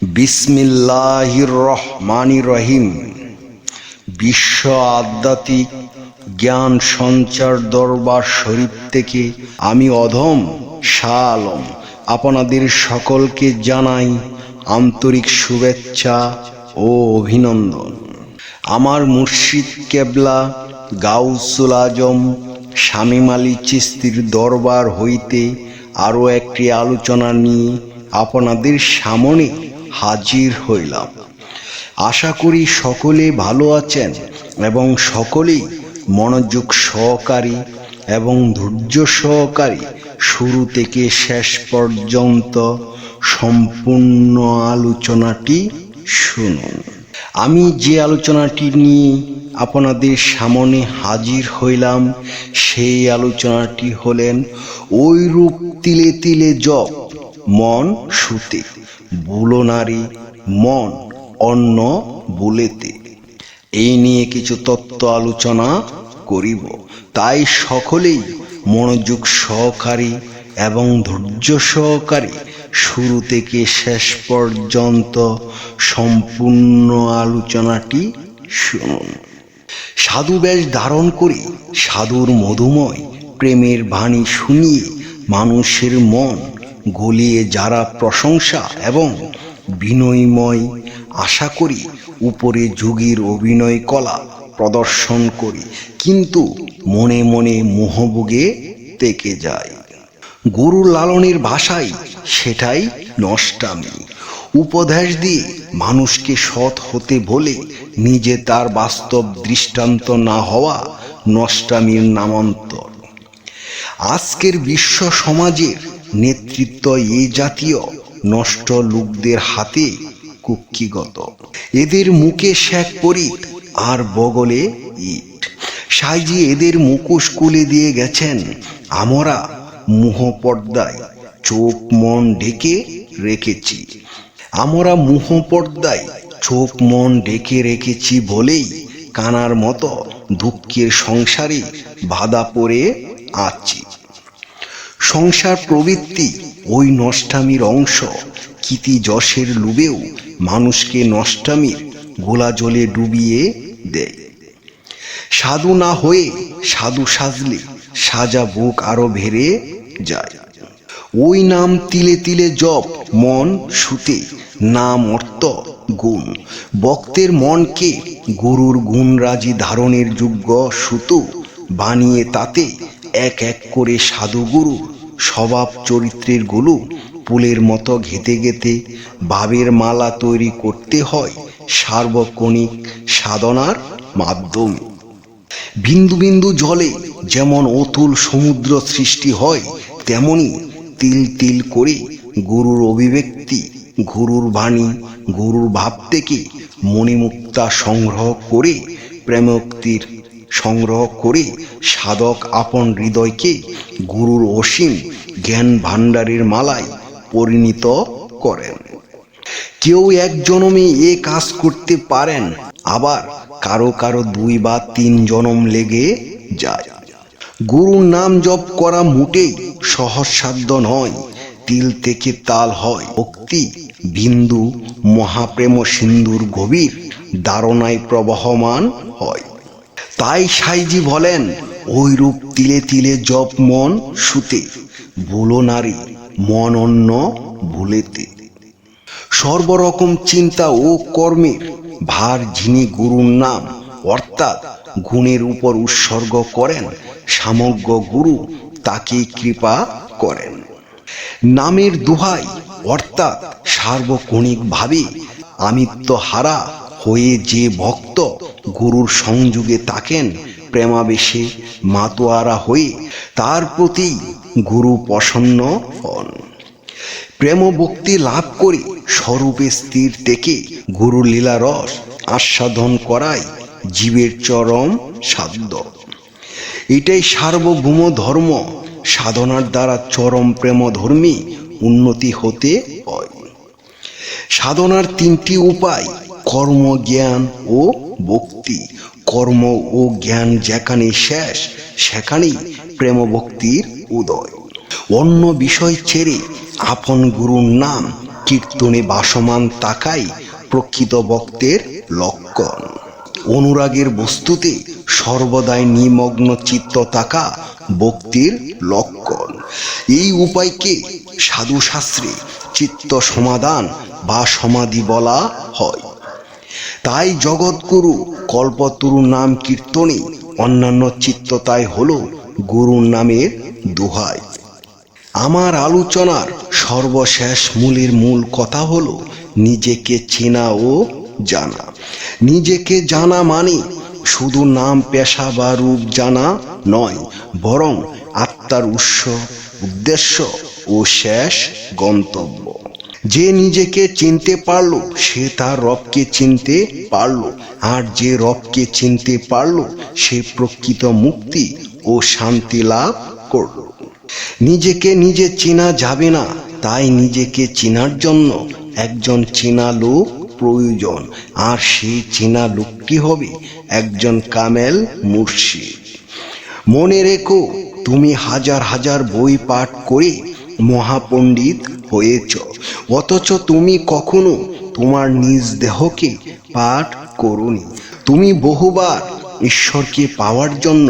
বিসমিল্লাহির রহমানির রহিম। বিশ্ব আধ্যাত্মিক জ্ঞান সঞ্চার দরবার শরীফ থেকে আমি অধম শাহ আলম আপনাদের সকলকে জানাই আন্তরিক শুভেচ্ছা ও অভিনন্দন। আমার মুর্শিদ কেবলা গাউসুল আজম শামীম আলী চিশতির দরবার হইতে আরও একটি আলোচনা নিয়ে আপনাদের সামনে হাজির হইলাম। আশা করি সকলে ভালো আছেন এবং সকলেই মনোযোগ সহকারী এবং ধৈর্য সহকারী শুরু থেকে শেষ পর্যন্ত সম্পূর্ণ আলোচনাটি শুনুন। আমি যে আলোচনাটি নিয়ে আপনাদের সামনে হাজির হইলাম সেই আলোচনাটি হলেন ঐরূপ তিলে তিলে জপ মন সুতে, বুলো নারী মন অন্য বুলেতে। এই নিয়ে কিছু তত্ত্ব আলোচনা করিব, তাই সকলেই মনোযোগ সহকারী এবং ধৈর্য সহকারী শুরু থেকে শেষ পর্যন্ত সম্পূর্ণ আলোচনাটি শুনুন। সাধু বেশ ধারণ করে সাধুর মধুময় প্রেমের বাণী শুনিয়ে মানুষের মন গলিয়ে যারা প্রশংসা এবং বিনয়ময় আশা করি উপরে যোগীর অভিনয় কলা প্রদর্শন করি, কিন্তু মনে মনে মোহভোগে থেকে যায়। গুরু লালনের ভাষায় সেটাই নষ্টামি। উপদেশ দিয়ে মানুষকে সৎ হতে বলে নিজে তার বাস্তব দৃষ্টান্ত না হওয়া নষ্টামির নামান্তর। আজকের বিশ্ব সমাজের নেতৃত্ব এই জাতীয় নষ্ট লোকদের হাতে কুক্ষিগত। এদের মুখে শেখ পরিত আর বগলে ইট। সাইজি এদের মুখোশ খুলে দিয়ে গেছেন। আমরা মুহ পর্দায় চোখ মন ঢেকে রেখেছি। আমরা মুহ পর্দায় চোখ মন ঢেকে রেখেছি বলেই কানার মতো দুঃখের সংসারে বাধা পড়ে আছি। সংসার প্রবৃত্তি ওই নষ্টামির অংশ। কীর্তি যশের লোভেও মানুষকে নষ্টামির গোলা জলে ডুবিয়ে দেয়। সাধু না হয়ে সাধু সাজলে সাজা বুক আরো ভেড়ে যায়। ওই নাম তিলে তিলে জপ মন সুতে, নাম অর্থ গুণ। ভক্তের মনকে গুরুর গুণরাজি ধারণের যোগ্য সুতো বানিয়ে তাতে এক এক করে সাধুগুরু স্বভাব চরিত্রের গুলো ফুলের মতো ঘেঁটে ঘেঁটে ভাবের মালা তৈরি করতে হয় সার্বক্ষণিক সাধনার মাধ্যমে। বিন্দু বিন্দু জলে যেমন অতুল সমুদ্র সৃষ্টি হয়, তেমনি তিল তিল করে গুরুর অভিব্যক্তি, গুরুর বাণী, গুরুর ভাব থেকে মণিমুক্তা সংগ্রহ করে প্রেমোক্তির সংগ্রহ করে সাধক আপন হৃদয়কে গুরুর অসীম জ্ঞান ভাণ্ডারের মালায় পরিণত করেন। কেউ এক জনমে এ কাজ করতে পারেন, আবার কারো কারো 2 বা 3 জনম লেগে যায়। গুরুর নাম জপ করা মোটেই সহজসাধ্য নয়। তিল থেকে তাল হয় ভক্তি বিন্দু, মহাপ্রেম সিন্ধুর গভীর ধারণায় প্রবহমান হয়। তাই সাইজি বলেন ঐরূপ তিলে তিলে জপ মন সুতে, বুলো নারী মন অন্য ভুলেতে। সর্বরকম চিন্তা ও কর্মের ভার যিনি গুরুর নাম অর্থাৎ গুণের উপর উৎসর্গ করেন, সমগ্র গুরু তাকে কৃপা করেন। নামের দোহাই অর্থাৎ সার্বক্ষণিকভাবে আমিত্বহারা হয়ে যে ভক্ত গুরুর সংযোগে থাকেন, প্রেমাবেশে মাতোয়ারা হয়ে তার প্রতি গুরু প্রসন্ন হন। প্রেম ভক্তি লাভ করে স্বরূপে স্থির থেকে গুরুর লীলারস আস্বাদন করাই জীবের চরম সাধ্য। এটাই সার্বভৌম ধর্ম। সাধনার দ্বারা চরম প্রেম ধর্মী উন্নতি হতে হয়। সাধনার 3টি উপায়: কর্ম, জ্ঞান ও ভক্তি। কর্ম ও জ্ঞান যেখানে শেষ, সেখানেই প্রেম ভক্তির উদয়। অন্য বিষয় ছেড়ে আপন গুরুর নাম কীর্তনে ভাসমান তাকাই প্রকৃত ভক্তের লক্ষণ। অনুরাগের বস্তুতে সর্বদাই নিমগ্ন চিত্ত থাকা ভক্তির লক্ষণ। এই উপায়কে সাধুশাস্ত্রে চিত্ত সমাধান বা সমাধি বলা হয়। তাই জগৎগুরু কল্পতরু নাম কীর্তনে অন্যান্য চিত্ততাই হল গুরুর নামের দোহাই। আমার আলোচনার সর্বশেষ মূল কথা হলো নিজেকে চেনা ও জানা। নিজেকে জানা মানে শুধু নাম, পেশা বা রূপ জানা নয়, বরং আত্মার উৎস, উদ্দেশ্য ও শেষ গন্তব্য। যে নিজেকে চিনতে পারল সে তার রবকে চিনতে পারল, আর যে রবকে চিনতে পারল সে প্রকৃত মুক্তি ও শান্তি লাভ করল। নিজেকে নিজে চেনা যাবে না, তাই নিজেকে চেনার জন্য একজন চেনা লোক প্রয়োজন, আর সেই চেনা লোকটি হবে একজন কামেল মুর্শিদ। মনে রেখো, তুমি হাজার হাজার বই পাঠ করে মহাপণ্ডিত হয়েছ, অথচ তুমি কখনো তোমার নিজ দেহকে পাঠ করোনি। তুমি বহুবার ঈশ্বরকে পাওয়ার জন্য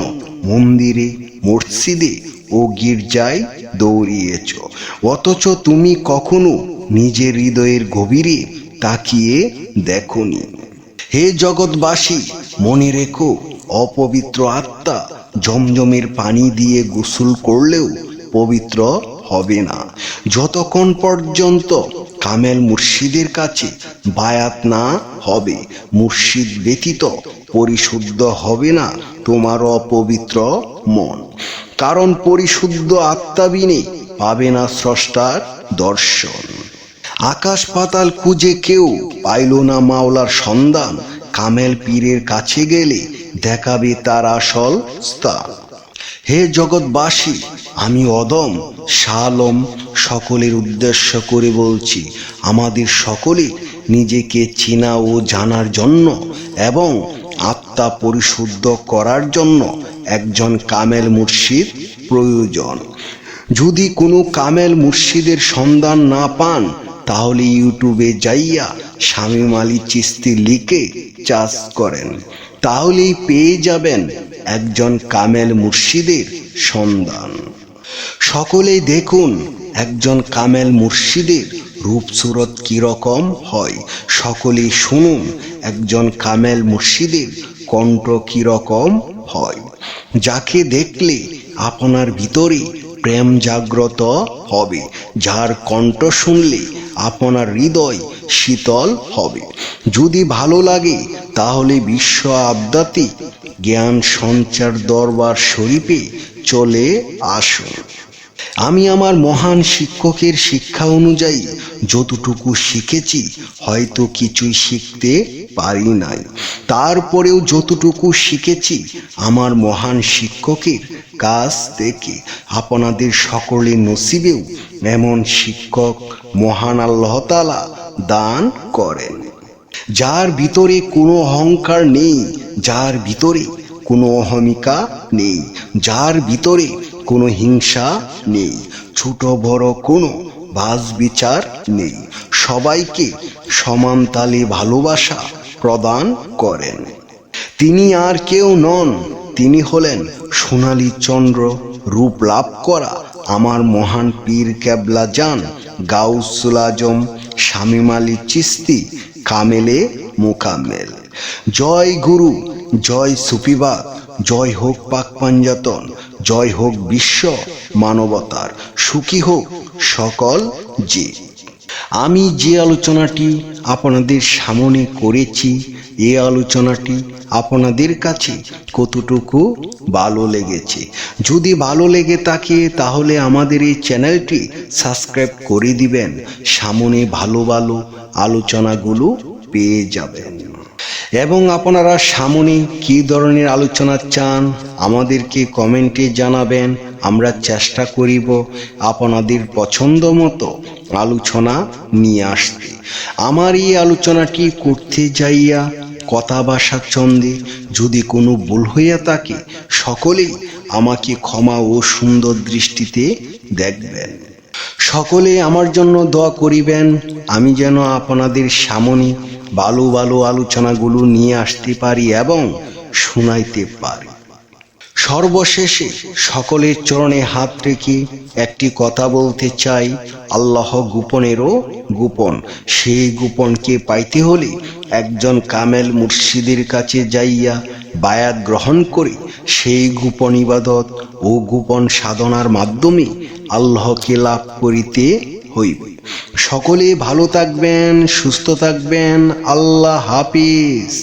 মন্দিরে, মসজিদে ও গির্জায় দৌড়িয়েছ, অথচ তুমি কখনো নিজের হৃদয়ের গভীরে তাকিয়ে দেখোনি। হে জগৎবাসী, মনে রেখো, অপবিত্র আত্মা জমজমের পানি দিয়ে গোসল করলেও পবিত্র হবে না, যতক্ষণ পর্যন্ত কামেল মুর্শিদের কাছে বায়াত না হবে। মুর্শিদ ব্যতীত পরিশুদ্ধ হবে না তোমার অপবিত্র মন, কারণ পরিশুদ্ধ আত্মা বিনে পাবে না স্রষ্টার দর্শন। আকাশ পাতাল খুঁজে কেউ পাইল না মাওলার সন্ধান, কামেল পীরের কাছে গেলে দেখাবে তার আসল স্থান। হে জগৎবাসী, আমি অদম শাহ আলম সকলের উদ্দেশ্য করে বলছি, আমাদের সকলের নিজেকে চেনা ও জানার জন্য এবং আত্মা পরিশুদ্ধ করার জন্য একজন কামেল মুর্শিদ প্রয়োজন। যদি কোনো কামেল মুর্শিদের সন্ধান না পান, তাহলে ইউটিউবে যাইয়া শামীম আলী চিশতি লিখে চার্জ করেন, তাহলেই পেয়ে যাবেন একজন কামেল মুর্শিদের সন্ধান। সকলেই দেখুন একজন কামেল মুর্শিদের রূপ সুরত কিরকম হয়। সকলেই শুনুন একজন কামেল মুর্শিদের কণ্ঠ কিরকম হয়। যাকে দেখলে আপনার ভিতরে প্রেম জাগ্রত হবে, যার কণ্ঠ শুনলে আপনার হৃদয় শীতল হবে। যদি ভালো লাগে তাহলে বিশ্ব আধ্যাত্মিক জ্ঞান সঞ্চার দরবার শরীফে চলে আসুন। আমি আমার মহান শিক্ষকের শিক্ষা অনুযায়ী যতটুকু শিখেছি, হয়তো কিছুই শিখতে পারি নাই, তারপরেও যতটুকু শিখেছি আমার মহান শিক্ষকের কাছ থেকে। আপনাদের সকলের নসিবেও এমন শিক্ষক মহান আল্লাহ তাআলা দান করেন, যার ভিতরে কোনো অহংকার নেই, যার ভিতরে কোনো অহমিকা নেই, যার ভিতরে কোনো হিংসা নেই, ছোট বড় কোনো বাজ বিচার নেই, সবাইকে সমান তালে ভালোবাসা প্রদান করেন। তিনি আর কেউ নন, তিনি হলেন সোনালী চন্দ্র রূপ লাভ করা আমার মহান পীর কেবলা জান গাউসুল আজম শামীম আলী চিশতি কামেলে মোকাম্মেল। জয় গুরু, জয় সুফিবাদ, জয় হোক পাক পাঞ্জাতন, জয় হোক বিশ্ব মানবতার, সুখী হোক সকল জীব। আমি যে আলোচনাটি আপনাদের সামনে করেছি, এই আলোচনাটি আপনাদের কাছে কতটুকু ভালো লেগেছে? যদি ভালো লেগে থাকে তাহলে আমাদের এই চ্যানেলটি সাবস্ক্রাইব করে দিবেন, সামনে ভালো ভালো আলোচনাগুলো পেয়ে যাবেন। এবং আপনারা সামনে কী ধরনের আলোচনা চান আমাদেরকে কমেন্টে জানাবেন। আমরা চেষ্টা করিব আপনাদের পছন্দ মতো আলোচনা নিয়ে আসতে। আমার এই আলোচনাটি করতে যাইয়া কথা ভাষা ছন্দে যদি কোনো ভুল হইয়া থাকে, সকলেই আমাকে ক্ষমা ও সুন্দর দৃষ্টিতে দেখবেন। সকলে আমার জন্য দোয়া করিবেন, আমি যেন আপনাদের সামনে ভালো ভালো আলোচনাগুলো নিয়ে আসতে পারি এবং শুনাইতে পারি। সর্বশেষে সকলের চরণে হাত রেখে একটি কথা বলতে চাই, আল্লাহ গোপনেরও গোপন। সেই গোপনকে পাইতে হলে একজন কামেল মুর্শিদের কাছে যাইয়া বায়াত গ্রহণ করে সেই গোপন ইবাদত ও গোপন সাধনার মাধ্যমে আল্লাহকে লাভ করিতে হইবে। সকলে ভালো থাকবেন, সুস্থ থাকবেন। আল্লাহ হাফিজ।